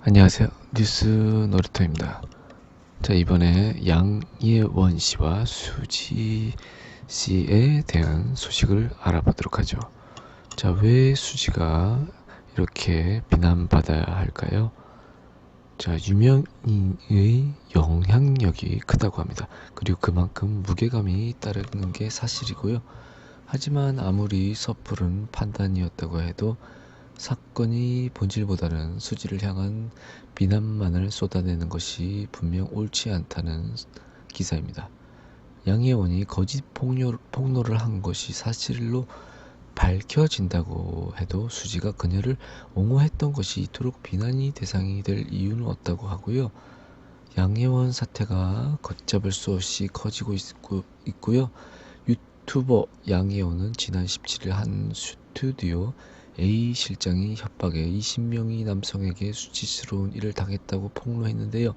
안녕하세요. 뉴스 놀이터입니다. 자, 이번에 양예원 씨와 수지 씨에 대한 소식을 알아보도록 하죠. 자, 왜 수지가 이렇게 비난받아야 할까요? 자, 유명인의 영향력이 크다고 합니다. 그리고 그만큼 무게감이 따르는 게 사실이고요. 하지만 아무리 섣부른 판단이었다고 해도 사건이 본질보다는 수지를 향한 비난만을 쏟아내는 것이 분명 옳지 않다는 기사입니다. 양예원이 거짓 폭로를 한 것이 사실로 밝혀진다고 해도 수지가 그녀를 옹호했던 것이 이토록 비난이 대상이 될 이유는 없다고 하고요. 양예원 사태가 걷잡을 수 없이 커지고 있고요. 유튜버 양예원은 지난 17일 한 스튜디오 A 실장이 협박에 20명의 남성에게 수치스러운 일을 당했다고 폭로했는데요.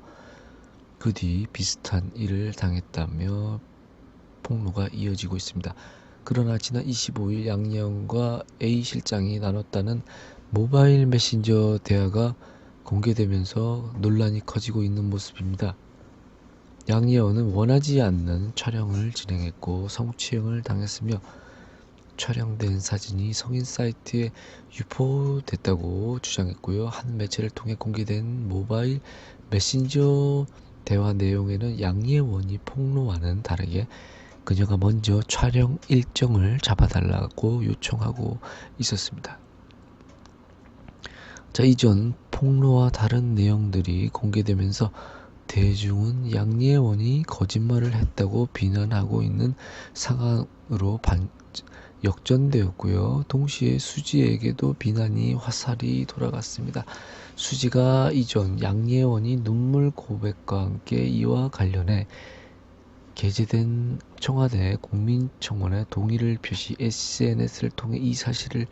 그 뒤 비슷한 일을 당했다며 폭로가 이어지고 있습니다. 그러나 지난 25일 양예원과 A 실장이 나눴다는 모바일 메신저 대화가 공개되면서 논란이 커지고 있는 모습입니다. 양예원은 원하지 않는 촬영을 진행했고 성추행을 당했으며 촬영된 사진이 성인 사이트에 유포됐다고 주장했고요. 한 매체를 통해 공개된 모바일 메신저 대화 내용에는 양예원이 폭로와는 다르게 그녀가 먼저 촬영 일정을 잡아달라고 요청하고 있었습니다. 자, 이전 폭로와 다른 내용들이 공개되면서 대중은 양예원이 거짓말을 했다고 비난하고 있는 상황으로 역전되었고요. 동시에 수지에게도 비난이 화살이 돌아갔습니다. 수지가 이전 양예원이 눈물 고백과 함께 이와 관련해 게재된 청와대 국민청원에 동의를 표시 SNS를 통해 이 사실을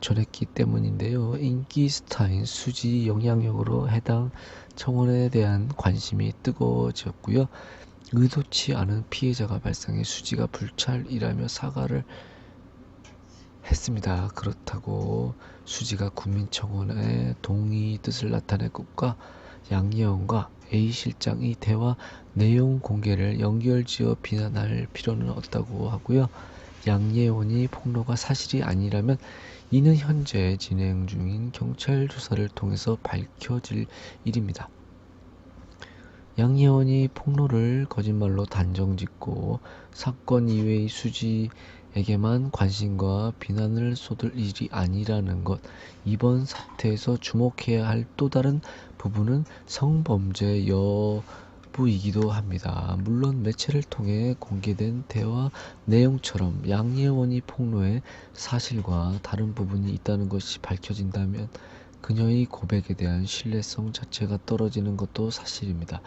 전했기 때문인데요. 인기 스타인 수지 영향력으로 해당 청원에 대한 관심이 뜨거워졌고요. 의도치 않은 피해자가 발생해 수지가 불찰이라며 사과를 했습니다. 그렇다고 수지가 국민청원에 동의 뜻을 나타낼 것과 양예원과 A 실장의 대화 내용 공개를 연결지어 비난할 필요는 없다고 하고요. 양예원이 폭로가 사실이 아니라면 이는 현재 진행 중인 경찰 조사를 통해서 밝혀질 일입니다. 양예원이 폭로를 거짓말로 단정짓고 사건 이외의 수지에게만 관심과 비난을 쏟을 일이 아니라는 것. 이번 사태에서 주목해야 할 또 다른 부분은 성범죄 여부이기도 합니다. 물론 매체를 통해 공개된 대화 내용처럼 양예원이 폭로의 사실과 다른 부분이 있다는 것이 밝혀진다면 그녀의 고백에 대한 신뢰성 자체가 떨어지는 것도 사실입니다.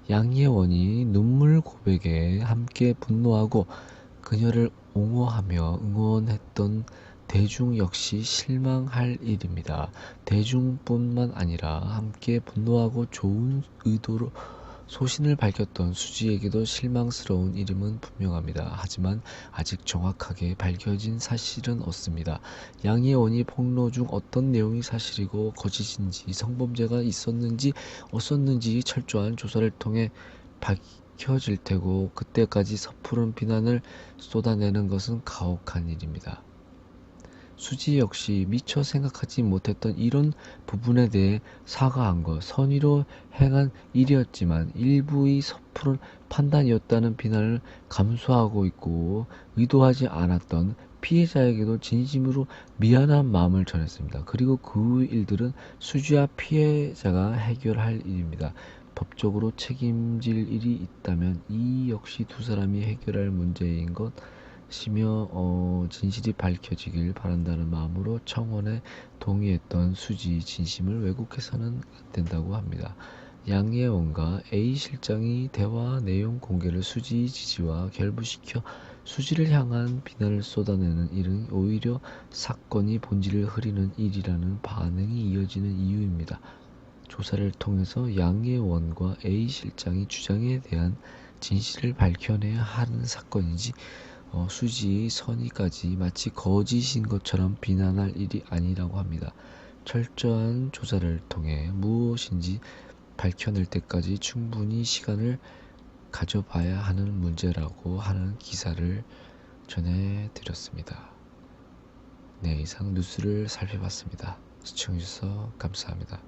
양예원이 눈물 고백에 함께 분노하고 그녀를 옹호하며 응원했던 대중 역시 실망할 일입니다. 대중뿐만 아니라 함께 분노하고 좋은 의도로 소신을 밝혔던 수지에게도 실망스러운 일임은 분명합니다. 하지만 아직 정확하게 밝혀진 사실은 없습니다. 양예원이 폭로 중 어떤 내용이 사실이고 거짓인지, 성범죄가 있었는지 없었는지 철저한 조사를 통해 밝혀질 테고 그때까지 섣부른 비난을 쏟아내는 것은 가혹한 일입니다. 수지 역시 미처 생각하지 못했던 이런 부분에 대해 사과한 것, 선의로 행한 일이었지만 일부의 섣부른 판단이었다는 비난을 감수하고 있고 의도하지 않았던 피해자에게도 진심으로 미안한 마음을 전했습니다. 그리고 그 일들은 수지와 피해자가 해결할 일입니다. 법적으로 책임질 일이 있다면 이 역시 두 사람이 해결할 문제인 것이며 진실이 밝혀지길 바란다는 마음으로 청원에 동의했던 수지 진심을 왜곡해서는 안 된다고 합니다. 양예원과 A 실장이 대화 내용 공개를 수지 지지와 결부시켜 수지를 향한 비난을 쏟아내는 일은 오히려 사건이 본질을 흐리는 일이라는 반응이 이어지는 이유입니다. 조사를 통해서 양예원과 A 실장이 주장에 대한 진실을 밝혀내야 하는 사건이지 수지의 선의까지 마치 거짓인 것처럼 비난할 일이 아니라고 합니다. 철저한 조사를 통해 무엇인지 밝혀낼 때까지 충분히 시간을 가져봐야 하는 문제라고 하는 기사를 전해드렸습니다. 네, 이상 뉴스를 살펴봤습니다. 시청해주셔서 감사합니다.